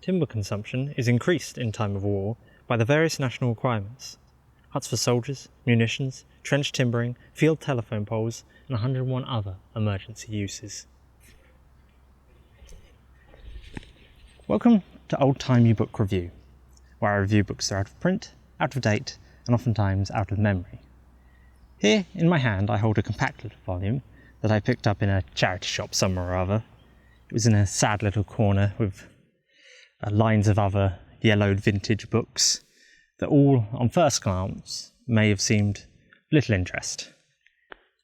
Timber consumption is increased in time of war by the various national requirements: huts for soldiers, munitions, trench timbering, field telephone poles, and 101 other emergency uses. Welcome to Olde Timey Book Review, where I review books that are out of print, out of date, and oftentimes out of memory. Here in my hand I hold a compact little volume that I picked up in a charity shop somewhere or other. It was in a sad little corner with lines of other yellowed vintage books that all, on first glance, may have seemed little interest.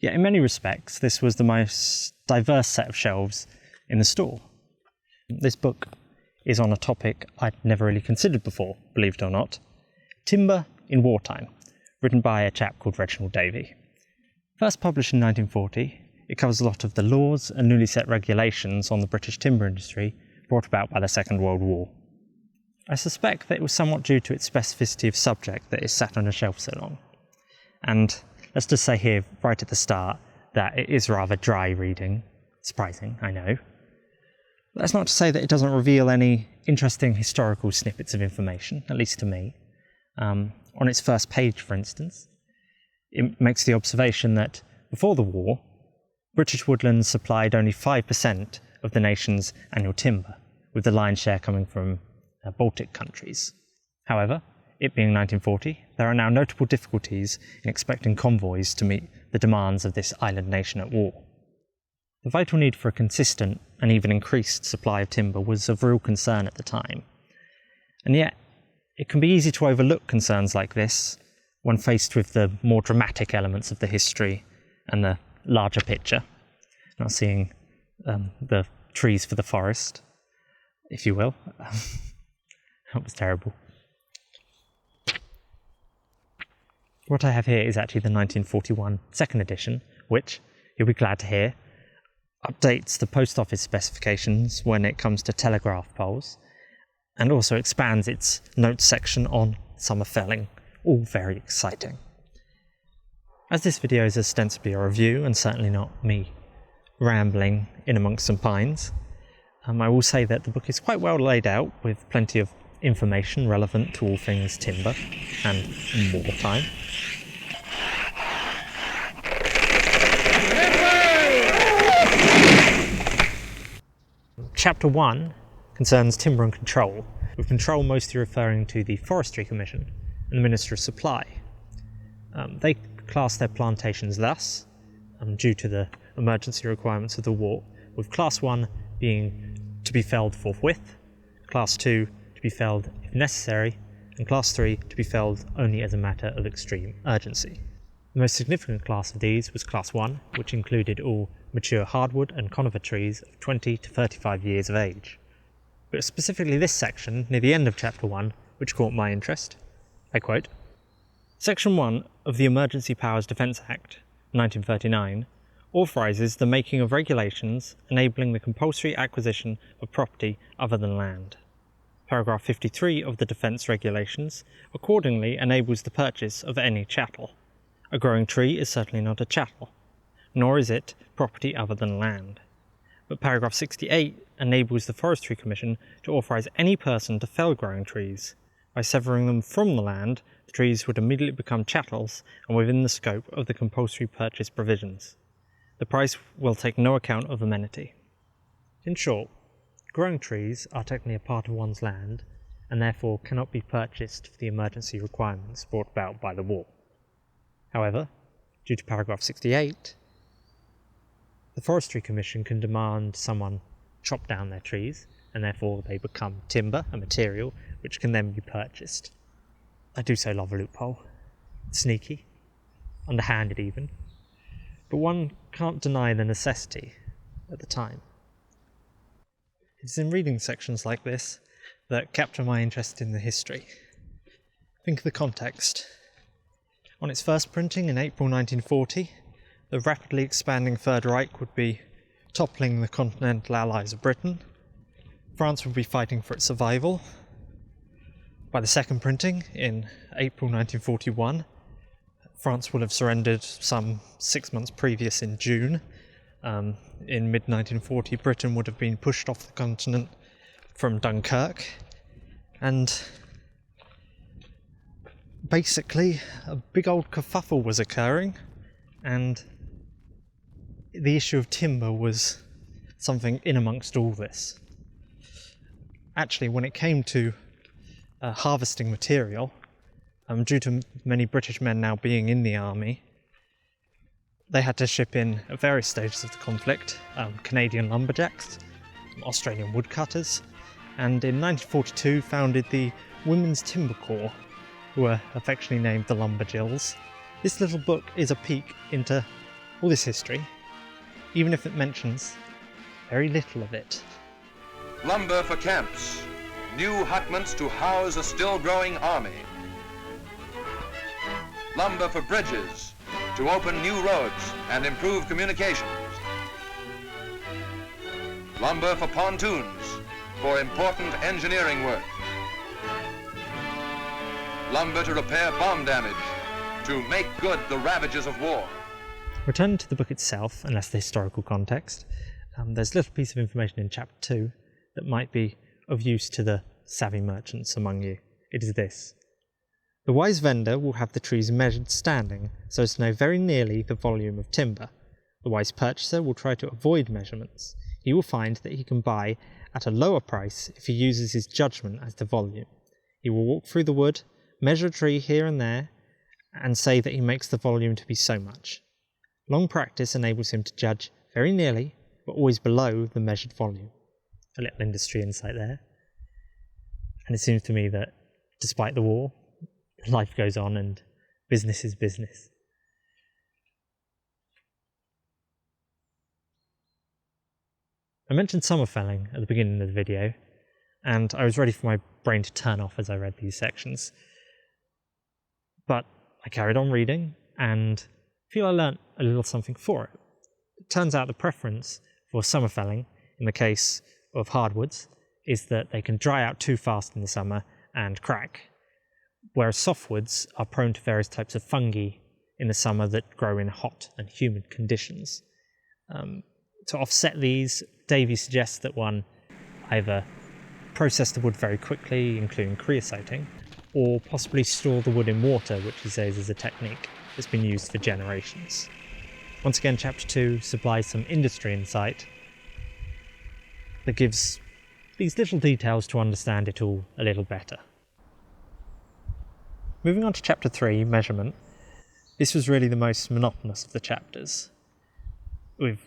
Yet in many respects, this was the most diverse set of shelves in the store. This book is on a topic I'd never really considered before, believe it or not: timber in wartime, written by a chap called Reginald Davey. First published in 1940, it covers a lot of the laws and newly set regulations on the British timber industry brought about by the Second World War. I suspect that it was somewhat due to its specificity of subject that it sat on a shelf so long. And let's just say here, right at the start, that it is rather dry reading. Surprising, I know. That's not to say that it doesn't reveal any interesting historical snippets of information, at least to me. On its first page, for instance, it makes the observation that before the war, British woodlands supplied only 5% of the nation's annual timber, with the lion's share coming from Baltic countries. However, it being 1940, there are now notable difficulties in expecting convoys to meet the demands of this island nation at war. The vital need for a consistent and even increased supply of timber was of real concern at the time. And yet, it can be easy to overlook concerns like this when faced with the more dramatic elements of the history and the larger picture, not seeing the trees for the forest, if you will. That was terrible. What I have here is actually the 1941 second edition, which, you'll be glad to hear, updates the post office specifications when it comes to telegraph poles, and also expands its notes section on summer felling, all very exciting. As this video is ostensibly a review, and certainly not me rambling in amongst some pines, I will say that the book is quite well laid out, with plenty of information relevant to all things timber and wartime. Chapter 1 concerns timber and control, with control mostly referring to the Forestry Commission and the Minister of Supply. They class their plantations thus, due to the emergency requirements of the war, with Class 1 being to be felled forthwith, Class 2 to be felled if necessary, and Class 3 to be felled only as a matter of extreme urgency. The most significant class of these was Class 1, which included all mature hardwood and conifer trees of 20 to 35 years of age. But specifically this section, near the end of Chapter 1, which caught my interest. I quote, "Section 1 of the Emergency Powers Defence Act, 1939, authorises the making of regulations enabling the compulsory acquisition of property other than land. Paragraph 53 of the Defence Regulations accordingly enables the purchase of any chattel. A growing tree is certainly not a chattel, nor is it property other than land. But paragraph 68 enables the Forestry Commission to authorise any person to fell growing trees. By severing them from the land, the trees would immediately become chattels and within the scope of the compulsory purchase provisions. The price will take no account of amenity." In short, growing trees are technically a part of one's land and therefore cannot be purchased for the emergency requirements brought about by the war. However, due to paragraph 68, the Forestry Commission can demand someone chop down their trees, and therefore they become timber, a material, which can then be purchased. I do so love a loophole. Sneaky, underhanded even, but one can't deny the necessity at the time. It's in reading sections like this that capture my interest in the history. Think of the context. On its first printing in April 1940, the rapidly expanding Third Reich would be toppling the continental allies of Britain. France would be fighting for its survival. By the second printing in April 1941, France will have surrendered some 6 months previous in June. In mid-1940, Britain would have been pushed off the continent from Dunkirk, And basically, a big old kerfuffle was occurring, and the issue of timber was something in amongst all this. Actually, when it came to harvesting material, due to many British men now being in the army, they had to ship in at various stages of the conflict Canadian lumberjacks, Australian woodcutters, and in 1942 founded the Women's Timber Corps, who were affectionately named the Lumberjills. This little book is a peek into all this history, even if it mentions very little of it. Lumber for camps, new hutments to house a still-growing army. Lumber for bridges, to open new roads and improve communications. Lumber for pontoons, for important engineering work. Lumber to repair bomb damage, to make good the ravages of war. Returning to the book itself, and less the historical context, there's a little piece of information in chapter 2 that might be of use to the savvy merchants among you. It is this. The wise vendor will have the trees measured standing so as to know very nearly the volume of timber. The wise purchaser will try to avoid measurements. He will find that he can buy at a lower price if he uses his judgment as to volume. He will walk through the wood, measure a tree here and there, and say that he makes the volume to be so much. Long practice enables him to judge very nearly, but always below the measured volume. A little industry insight there. And it seems to me that, despite the war, life goes on and business is business. I mentioned summer felling at the beginning of the video, and I was ready for my brain to turn off as I read these sections. But I carried on reading, and feel I learnt a little something for it. It turns out the preference for summer felling, in the case of hardwoods, is that they can dry out too fast in the summer and crack, whereas softwoods are prone to various types of fungi in the summer that grow in hot and humid conditions. To offset these, Davey suggests that one either process the wood very quickly, including creosoting, or possibly store the wood in water, which he says is a technique that's been used for generations. Once again, chapter 2 supplies some industry insight that gives these little details to understand it all a little better. Moving on to chapter 3, measurement. This was really the most monotonous of the chapters, with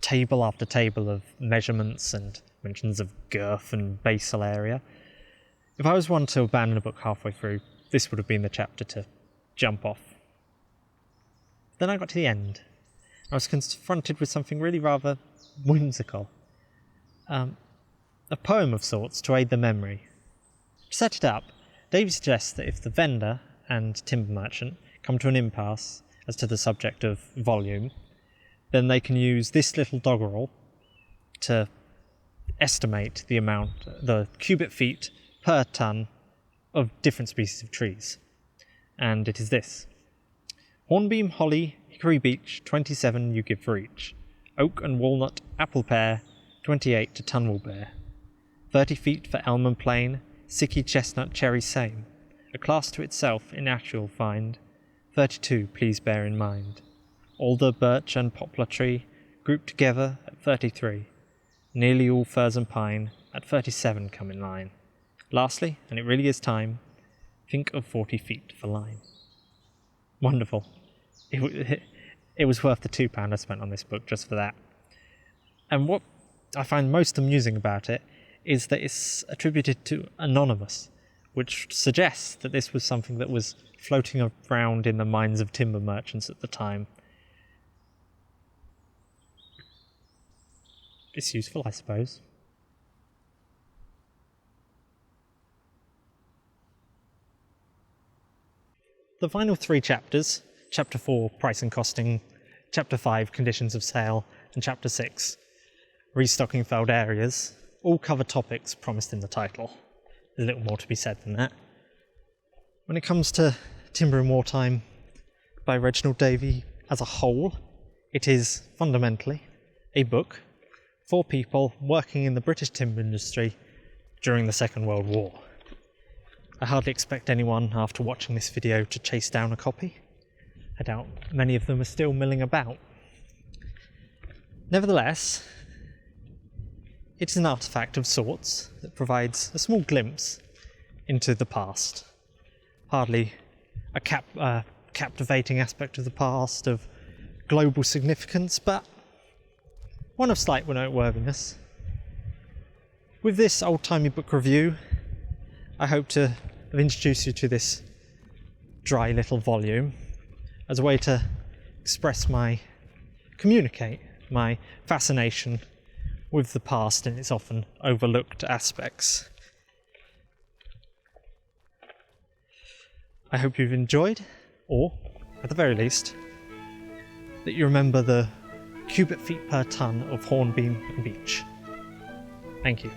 table after table of measurements and mentions of girth and basal area. If I was one to abandon a book halfway through, this would have been the chapter to jump off. Then I got to the end. I was confronted with something really rather whimsical. A poem of sorts to aid the memory. To set it up, Davey suggests that if the vendor and timber merchant come to an impasse as to the subject of volume, then they can use this little doggerel to estimate the amount, the cubic feet per ton of different species of trees. And it is this. Hornbeam, holly, hickory beech, 27 you give for each. Oak and walnut, apple pear, 28 to ton will bear. 30 feet for elm and plane, sicky, chestnut, cherry same. A class to itself in actual find, 32 please bear in mind. Alder, birch and poplar tree, grouped together at 33. Nearly all firs and pine, at 37 come in line. Lastly, and it really is time, think of 40 feet for line. Wonderful. It was worth the £2 I spent on this book just for that. And what I find most amusing about it is that it's attributed to Anonymous, which suggests that this was something that was floating around in the minds of timber merchants at the time. It's useful, I suppose. The final 3 chapters, Chapter 4, Price and Costing, Chapter 5, Conditions of Sale, and Chapter 6, Restocking Failed Areas, all cover topics promised in the title. There's a little more to be said than that. When it comes to Timber in Wartime by Reginald Davey as a whole, it is fundamentally a book for people working in the British timber industry during the Second World War. I hardly expect anyone after watching this video to chase down a copy. I doubt many of them are still milling about. Nevertheless, it is an artefact of sorts that provides a small glimpse into the past. Hardly a captivating aspect of the past of global significance, but one of slight noteworthiness. With this Old Timey Book review, I hope to have introduced you to this dry little volume as a way to communicate my fascination with the past and its often overlooked aspects. I hope you've enjoyed, or, at the very least, that you remember the cubic feet per tonne of hornbeam and beech. Thank you.